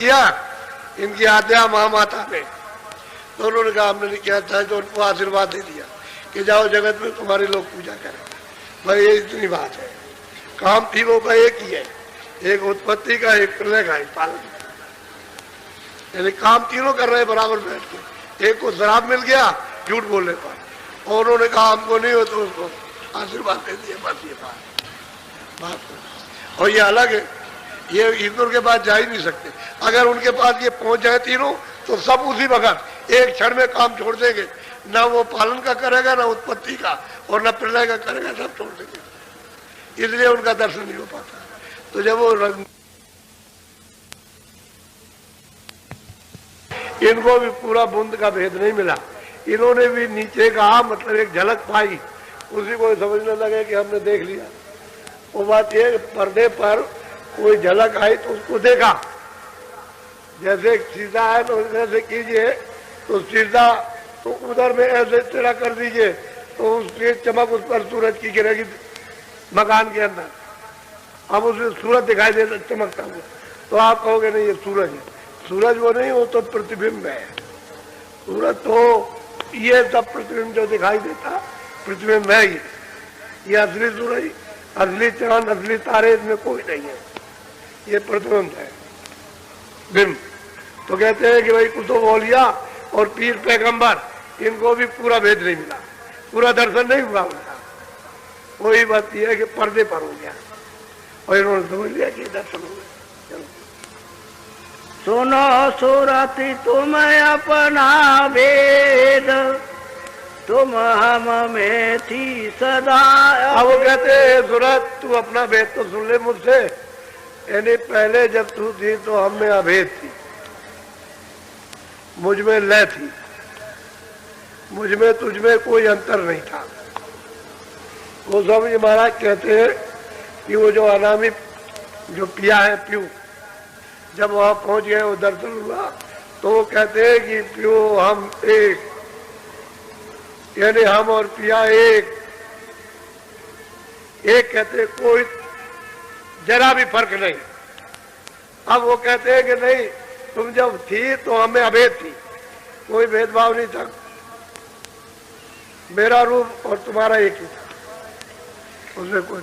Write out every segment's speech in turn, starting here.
किया इनकी आज्ञा महामाता ने, तो उन्होंने कहा हमने नहीं किया था, तो उनको आशीर्वाद दे दिया कि जाओ जगत में तुम्हारे लोग पूजा करें। भाई ये इतनी बात है। काम तीनों का एक ही है, एक उत्पत्ति का, एक प्रलय का, एक पालन का। यानी काम तीनों कर रहे बराबर बैठ के। एक को शराब मिल गया झूठ बोलने पर, और उन्होंने कहा हमको नहीं हो, तो उसको आशीर्वाद दे दिया। बस ये बात। और ये अलग है, ये ईश्वर के पास जा ही नहीं सकते। अगर उनके पास ये पहुंच जाए तीनों, तो सब उसी वक्त एक क्षण में काम छोड़ देंगे। ना वो पालन का करेगा, ना उत्पत्ति का, और ना प्रलय का करेगा, सब छोड़ देंगे। इसलिए उनका दर्शन नहीं हो पाता। तो जब वो इनको भी पूरा बूंद का भेद नहीं मिला, इन्होंने भी नीचे कहा, मतलब एक झलक पाई, उसी को समझने लगे कि हमने देख लिया। वो बात ये, पर्दे पर कोई झलक आई तो उसको देखा। जैसे सीधा है तो ऐसे कीजिए, तो सीधा तो उधर में ऐसे तेरा कर दीजिए, तो उसकी चमक उस पर सूरज की गिरेगी मकान के अंदर। अब उसमें सूरज दिखाई देता चमकता हुआ, तो आप कहोगे नहीं ये सूरज है। सूरज वो नहीं, वो तो प्रतिबिंब है। सूरज तो ये सब प्रतिबिंब जो दिखाई देता प्रतिबिंब है। ये असली सूरज, असली चांद, असली तारे इसमें कोई नहीं है, ये प्रतिबिंब है, बिंब। तो कहते हैं कि भाई कुतुब औलिया और पीर पैगंबर, इनको भी पूरा भेद नहीं मिला, पूरा दर्शन नहीं हुआ उनका। वही बात यह है कि पर्दे पर हो गया, और इन्होंने समझ लिया कि दर्शन हो गया। सुनो सुरति तुम अपना भेद, तुम हम में थी सदा। अब वो कहते हैं सूरत तू अपना भेद तो सुन ले मुझसे, यानी पहले जब तू थी तो हम में अभेद थी, मुझ में लय थी, मुझ में तुझ में कोई अंतर नहीं था। वो सब ये महाराज कहते हैं कि वो जो अनामी जो पिया है प्यू, जब वहां पहुंच गए वो दर्शन हुआ, तो वो कहते हैं कि प्यू हम एक, यानी हम और पिया एक। एक कहते कोई जरा भी फर्क नहीं। अब वो कहते हैं कि नहीं, तुम जब थी तो हमें अभेद थी, कोई भेदभाव नहीं था, मेरा रूप और तुम्हारा एक ही था, उसमें कोई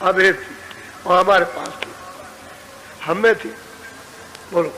अभेद थी, और हमारे पास थी, हमें थी। बोलो।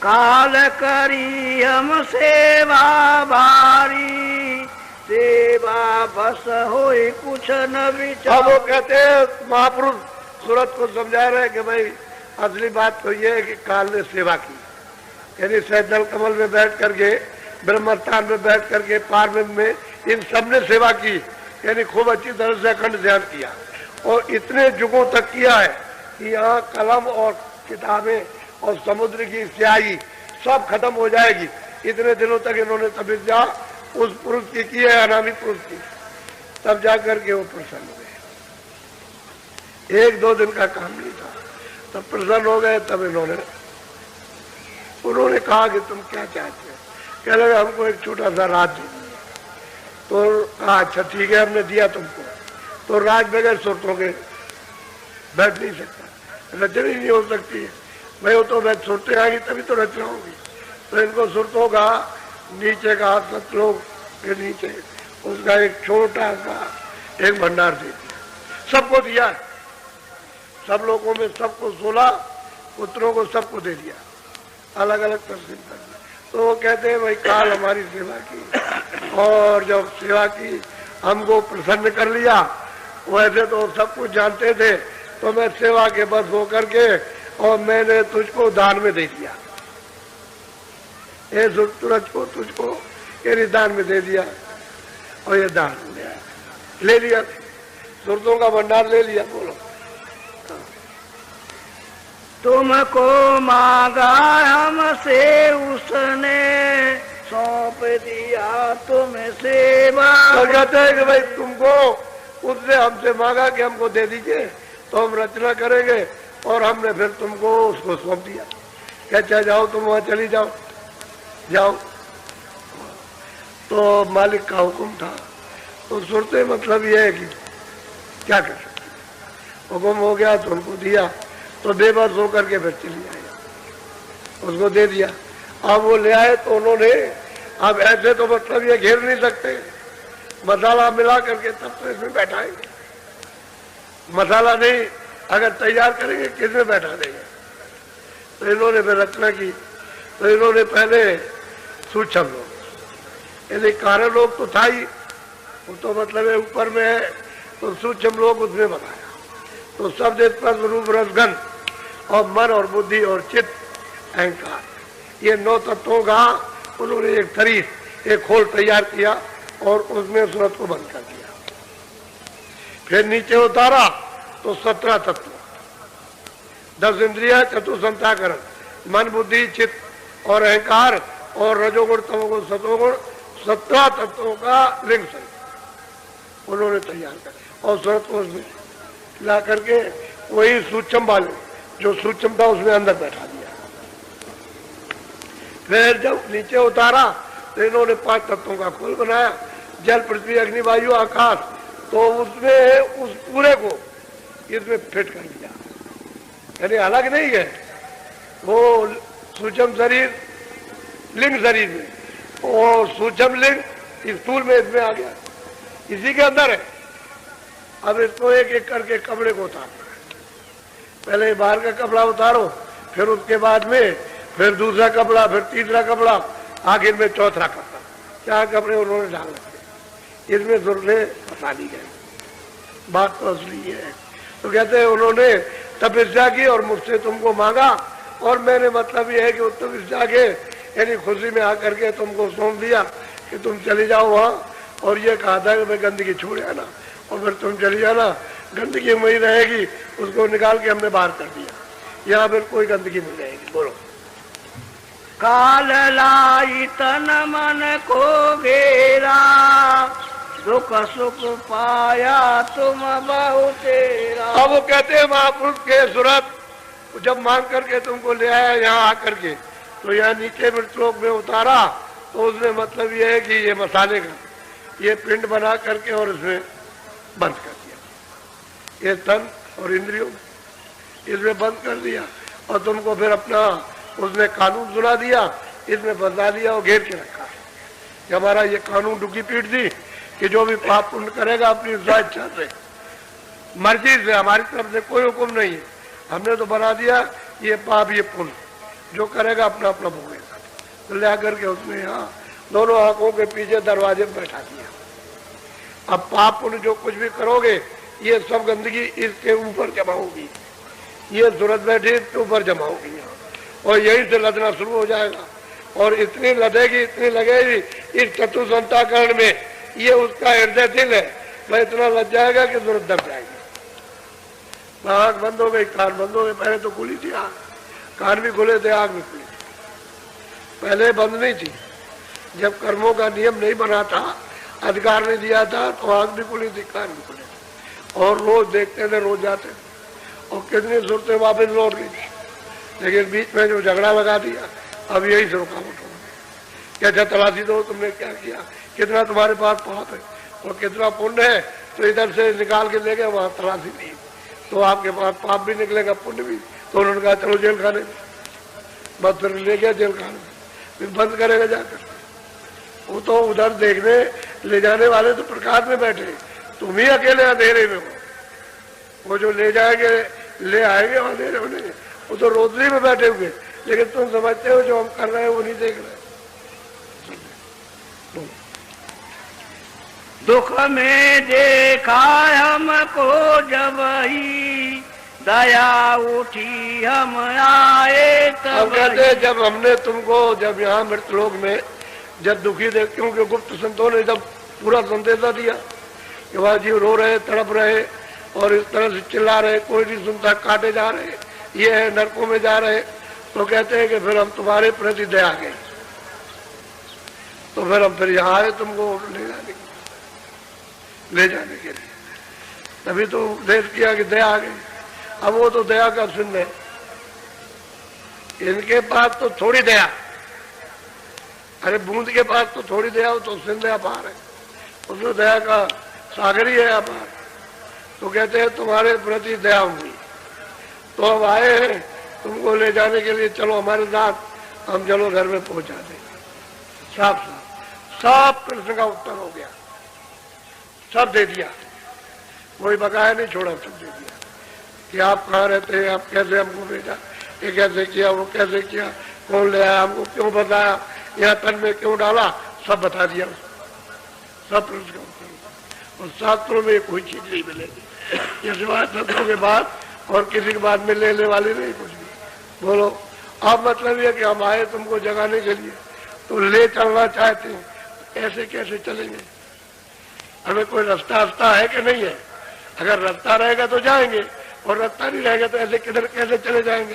काल करी हम सेवा भारी, सेवा बस होई कुछ न विचार। अब वो कहते हैं महापुरुष सूरत को समझा रहे कि भाई असली बात तो ये है कि काल ने सेवा की, यानी सैदल कमल में बैठ करके, ब्रह्मस्थान में बैठ करके, पार्वती में, इन सब ने सेवा की, यानी खूब अच्छी तरह से अखंड ध्यान किया। और इतने युगों तक किया है कि यहाँ कलम और किताबें और समुद्र की स्याही सब खत्म हो जाएगी। इतने दिनों तक इन्होंने तपस्या उस पुरुष की है, अनामी पुरुष की, तब जाकर के वो प्रसन्न हुए। एक दो दिन का काम नहीं था, तब प्रसन्न हो गए। तब उन्होंने कहा कि तुम क्या चाहते हो? कह लगे हमको एक छोटा सा राज दे। तो कहा अच्छा ठीक है, हमने दिया तुमको। तो राज बगैर सुरतों के बैठ नहीं सकता, रचना ही नहीं हो सकती है भाई। वो तो बैठ सुरतें आएंगी तभी तो रचना होगी। तो इनको सुरतों का नीचे का सतलोक के नीचे उसका एक छोटा सा एक भंडार दे दिया, सबको दिया, सब लोगों में सबको 16 पुत्रों को सबको दे दिया, अलग अलग तस्वीर कर दिया। तो वो कहते हैं भाई काल हमारी सेवा की, और जब सेवा की हमको प्रसन्न कर लिया। वैसे तो सब कुछ जानते थे, तो मैं सेवा के बस हो करके और मैंने तुझको दान में दे दिया, ये सूरज को तुझको ये दान में दे दिया। और ये दान ले लिया, सुरतों का भंडार ले लिया। बोलो। तुमको मांगा हमसे उसने, सौंप दिया तुम्हें सेवा। तो कहते हैं कि भाई तुमको उसने हमसे मांगा कि हमको दे दीजिए, तो हम रचना करेंगे, और हमने फिर तुमको उसको सौंप दिया। क्या जाओ तुम वहां चली जाओ, जाओ। तो मालिक का हुक्म था। तो सुरते मतलब यह है कि क्या कर सकते, हुक्म हो गया तो उनको दिया। तो बेबस होकर के फिर चली आई, उसको दे दिया। अब वो ले आए तो उन्होंने, अब ऐसे तो मतलब ये घेर नहीं सकते, मसाला मिला करके तब तो इसमें बैठाएंगे, मसाला नहीं अगर तैयार करेंगे किसमें बैठा देंगे। तो इन्होंने फिर रचना की, तो इन्होंने पहले सूक्ष्म लोग, यदि कार्य लोग तो था ही, वो तो मतलब ऊपर में है, तो सूक्ष्म लोग उसमें बनाया। तो शब्द स्पर्श रूप रसगंध और मन और बुद्धि और चित्त अहंकार, ये 9 तत्वों का उन्होंने एक शरीर, एक खोल तैयार किया और उसमें सूरत को बंद कर दिया। फिर नीचे उतारा तो 17 तत्व, 10 इंद्रिया, चतुसंताकरण, मन बुद्धि चित्त और अहंकार और रजोगुण तमोगुण सतोगुण, 17 तत्वों का लिंग शरीर उन्होंने तैयार कर और सूरत को उसमें ला करके वही सूक्ष्म वाले जो सूक्ष्म था उसमें अंदर बैठा दिया। फिर जब नीचे उतारा तो इन्होंने 5 तत्वों का खोल बनाया, जल पृथ्वी अग्नि वायु आकाश, तो उसमें उस पूरे को इसमें फिट कर दिया, यानी अलग नहीं है वो सूक्ष्म शरीर लिंग शरीर में और सूक्ष्म लिंग स्थूल में इसमें आ गया, इसी के अंदर है। अब इसको एक एक करके कपड़े को उतारना है, पहले बाहर का कपड़ा उतारो, फिर उसके बाद में फिर दूसरा कपड़ा, फिर तीसरा कपड़ा, आखिर में चौथा कपड़ा, 4 कपड़े उन्होंने डाल रखे, इसमें सुरने फंसा ली गए। बात तो असली है। तो कहते हैं उन्होंने तपस्या की और मुझसे तुमको मांगा और मैंने मतलब ये है कि तपस्या के यानी खुशी में आकर के तुमको सौंप दिया कि तुम चली जाओ वहाँ, और ये कहा था कि मैं गंदगी छोड़ आना और फिर तुम चली जाना, गंदगी वही रहेगी, उसको निकाल के हमने बाहर कर दिया, यहाँ फिर कोई गंदगी नहीं रहेगी। बोलो। काल लाई तन मन को घेरा, दुख सुख पाया तुम बहु तेरा। अब वो कहते हैं महापुरुष के सूरत जब मांग करके तुमको ले आया यहाँ आकर के, तो यहाँ नीचे मृतलोक में उतारा, तो उसमें मतलब ये है कि ये मसाले का ये पिंड बना करके और उसमें बंद कर दिया, ये तन और इंद्रियों इसमें बंद कर दिया, और तुमको फिर अपना उसने कानून सुना दिया, इसमें बदला दिया और घेर के रखा कि हमारा ये कानून डुकी पीट दी कि जो भी पाप पुण्य करेगा अपनी इच्छा से मर्जी से, हमारी तरफ से कोई हुक्म नहीं है, हमने तो बना दिया ये पाप ये पुण्य जो करेगा अपना अपना भोगेगा। तो ले आकर के उसने यहाँ दोनों आंखों के पीछे दरवाजे में बैठा दिया। अब पाप पुण्य जो कुछ भी करोगे ये सब गंदगी इसके ऊपर जमा होगी, ये सूरत बैठी इसके ऊपर जमा होगी और यही से लदना शुरू हो जाएगा, और इतनी लदेगी इतनी लगेगी इस चतुसंताकरण में, ये उसका हृदय दिल है, वह इतना लग जाएगा कि सूरत दब जाएगी। आँख बंद हो गई, कान बंद हो गए, पहले तो खुली थी आँख, कान भी खुले थे, आँख भी खुली थी, पहले बंद नहीं थी। जब कर्मों का नियम नहीं बना था, अधिकार नहीं दिया था, तो आँख भी खुली थी, कान भी खुले थे, और रोज देखते थे, रोज जाते थे, और कितनी सूरतें वापस लौट गई थी। लेकिन बीच में जो झगड़ा लगा दिया, अब यही से रुकावट हो गई। क्या तलाशी दो तुमने क्या किया, कितना तुम्हारे पास पाप है और कितना पुण्य है, तो इधर से निकाल के ले गए, वहाँ तलाशी नहीं, तो आपके पास पाप भी निकलेगा पुण्य भी। तो उन्होंने कहा चलो जेल खाने, बस फिर ले गया जेल खाने, फिर बंद करेगा जाकर। वो तो उधर देखने ले जाने वाले तो प्रकाश में बैठे, तुम ही अकेले अंधेरे में हो, वो जो ले जाएंगे ले आएंगे अंधेरे में, वो तो रोशनी में बैठे हुए, लेकिन तुम समझते हो जो हम कर रहे हैं वो नहीं देख रहे। दुख में देखा हमको जब ही दया उठी हम आए तब। कहते जब हमने तुमको जब यहाँ मृतलोक में जब दुखी देख, क्योंकि गुप्त संतों ने जब पूरा संदेशा दिया कि वहाँ जीव रो रहे तड़प रहे और इस तरह से चिल्ला रहे, कोई नहीं सुनता, काटे जा रहे, ये है नरकों में जा रहे, तो कहते हैं कि फिर हम तुम्हारे प्रति दया गए, तो फिर हम फिर यहाँ आए तुमको ले जाने के लिए, तभी तो उपदेश किया कि दया आ गई। अब वो तो दया का सिंध है, इनके पास तो थोड़ी दया, अरे बूंद के पास तो थोड़ी दया हो, तो सिंध अपार है, उसमें दया का सागर ही है अपार। तो कहते हैं तुम्हारे प्रति दया हुई, तो हम आए हैं तुमको ले जाने के लिए, चलो हमारे साथ, हम चलो घर में पहुंचा देंगे। साफ साफ सब प्रश्न का उत्तर हो गया, सब दे दिया, कोई बकाया नहीं छोड़ा, सब दे दिया कि आप कहाँ रहते हैं, आप कैसे हमको भेजा, ये कैसे किया, वो कैसे किया, कौन ले आया, हमको क्यों बताया, यहाँ तन में क्यों डाला, सब बता दिया, सब प्रश्न का उत्तर। और शास्त्रों में कोई चीज नहीं मिलेगी ये सिवाय शस्त्रों के बाद और किसी के बाद में लेने वाली नहीं कुछ भी। बोलो अब मतलब ये कि हम आए तुमको जगाने के लिए, तो ले चलना चाहते हैं, ऐसे कैसे चलेंगे, हमें कोई रास्ता रास्ता है कि नहीं है, अगर रास्ता रहेगा तो जाएंगे और रास्ता नहीं रहेगा तो ऐसे किधर कैसे चले जाएंगे।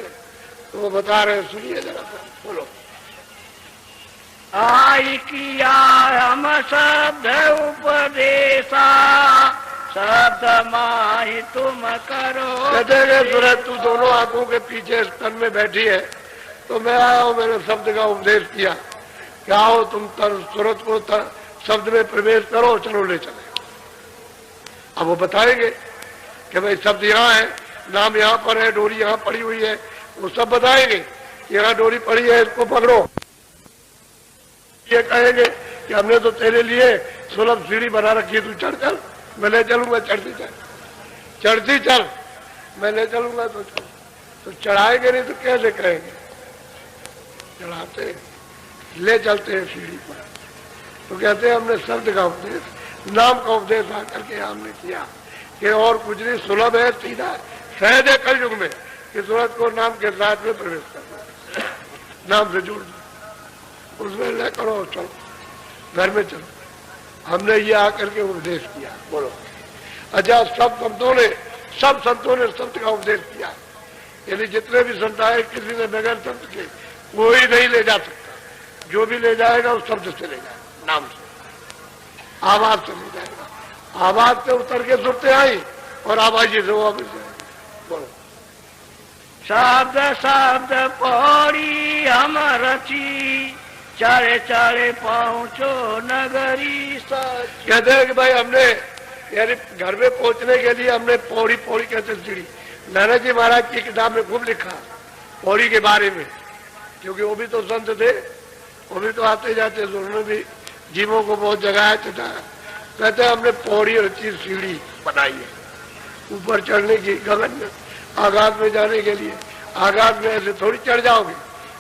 तो वो बता रहे, सुनिए जरा, बोलो। आई किया हम शब्द उपदेशा, शब्द माही तुम करो। कहते हैं सूरज तू दोनों आंखों के पीछे स्तन में बैठी है, तो मैं आया हूँ, मैंने शब्द का उपदेश किया, क्या हो तुम सूरज को शब्द में प्रवेश करो, चलो ले चले। अब वो बताएंगे कि भाई शब्द यहाँ है, नाम यहाँ पर है, डोरी यहाँ पड़ी हुई है, वो सब बताएंगे, यहाँ डोरी पड़ी है, इसको पकड़ो। ये कहेंगे कि हमने तो तेरे लिए सुलभ सीढ़ी बना रखी है, तू चढ़ चल, मैं ले चलूंगा, चढ़ती चल, चढ़ती चल, मैं ले चलूंगा, तो चल। तो चढ़ाएंगे नहीं तो कैसे कहेंगे, चढ़ाते ले चलते हैं सीढ़ी पर। तो कहते हैं हमने शब्द का उपदेश, नाम का उपदेश आकर के हमने किया कि और कुछ नहीं, सुलभ है, सीधा है, सहज है कलयुग में कि सूरज को नाम के साथ में प्रवेश करना, नाम से जोड़ दो, उसमें ले करो, चलो घर में चलो। हमने ये आकर के उपदेश किया। बोलो अच्छा, सब संतों ने शब्द का उपदेश किया, यानी जितने भी संत आए किसी ने बगैर शब्द के कोई नहीं ले जा सकता, जो भी ले जाएगा उस शब्द से ले जाएगा, नाम से, आवाज से ले जाएगा, आवाज से उतर के सुनते आई और आवाज से वो वापस जाएगा। बोलो शब्द शब्द पौड़ी हम रची, चारे चारे पहुंचो नगरी सच। कहते हैं कि भाई हमने यानी घर में पहुंचने के लिए हमने पौड़ी पौड़ी कहते सीढ़ी, नाना जी महाराज की किताब में खूब लिखा पौड़ी के बारे में, क्योंकि वो भी तो संत थे, वो भी तो आते जाते, उन्होंने भी जीवों को बहुत जगाया चढ़ाया। कहते हैं हमने पौड़ी रची, सीढ़ी बनाई है ऊपर चढ़ने की, गगन में आकाश में जाने के लिए। आकाश में ऐसे थोड़ी चढ़ जाओगे,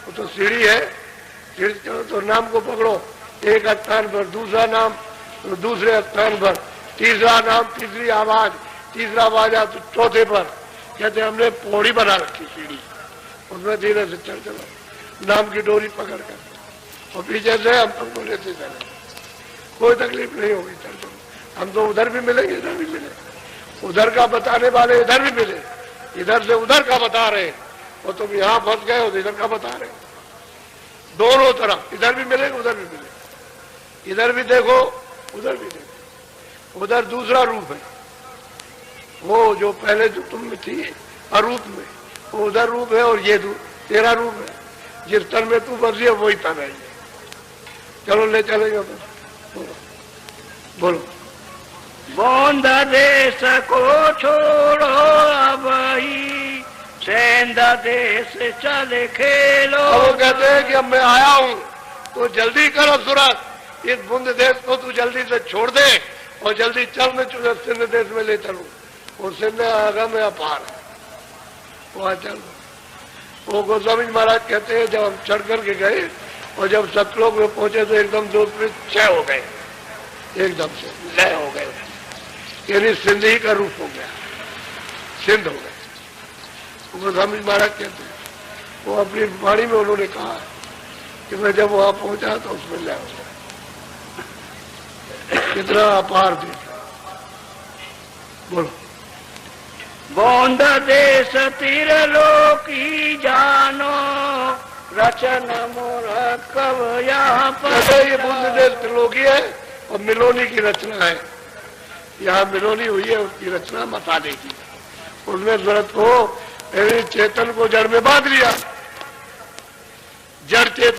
वो तो सीढ़ी है, सीढ़ी चढ़ो तो नाम को पकड़ो, एक स्थान पर दूसरा नाम, तो दूसरे स्थान पर तीसरा नाम, तीसरी आवाज, तीसरा बाजा तो चौथे पर। कहते हमने पौड़ी बना रखी सीढ़ी, उसमें धीरे से चढ़ चलो, नाम की डोरी पकड़ कर, और पीछे से हम तुमको लेते चले, कोई तकलीफ नहीं होगी, चल चलो। हम तो उधर भी मिलेंगे, इधर भी मिले, उधर का बताने वाले इधर भी मिले, इधर से उधर का बता रहे, और तुम यहाँ फंस गए हो इधर का बता रहे, दोनों तरफ इधर भी मिलेगा उधर भी मिलेगा, इधर भी देखो उधर भी देखो। उधर दूसरा रूप है, वो जो पहले जो तुम में थी अरूप में, वो उधर रूप है, और ये तेरा रूप है, जिस तन में तू बसी है वही तन है। चलो ले चलेंगे बस। बोलो बोलो बोंद देश को छोड़ो अब ही, सेंध देश चले खेलो। वो कहते हैं कि अब मैं आया हूँ तो जल्दी करो सूरज, इस बुंद देश को तू जल्दी से छोड़ दे और जल्दी चल, मैं तुझे सिंध देश में ले चलूं। वो सिंध आगम है, अपार है, वहां चल। वो गोस्वामी महाराज कहते हैं जब हम चढ़ करके गए और जब सतलोक में पहुंचे तो एकदम जोश में क्षय हो गए, एकदम से लय हो गए, यानी सिंध ही का रूप हो गया, सिंध हो गए। गोस्वामी महाराज कहते हैं, वो अपनी वाणी में उन्होंने कहा कि मैं जब वहां पहुंचा तो उसमें लय हो गया, कितना अपार देश। बोलो बोंद देश तिरलोकी जानो, रचन मोर कव यहाँ पर। ये बुंद देश त्रिलोकी है और मिलोनी की रचना है, यहाँ मिलोनी हुई है, उसकी रचना मसाले की। उसमें सूरत को चेतन को जड़ में बांध लिया, जड़ चेतन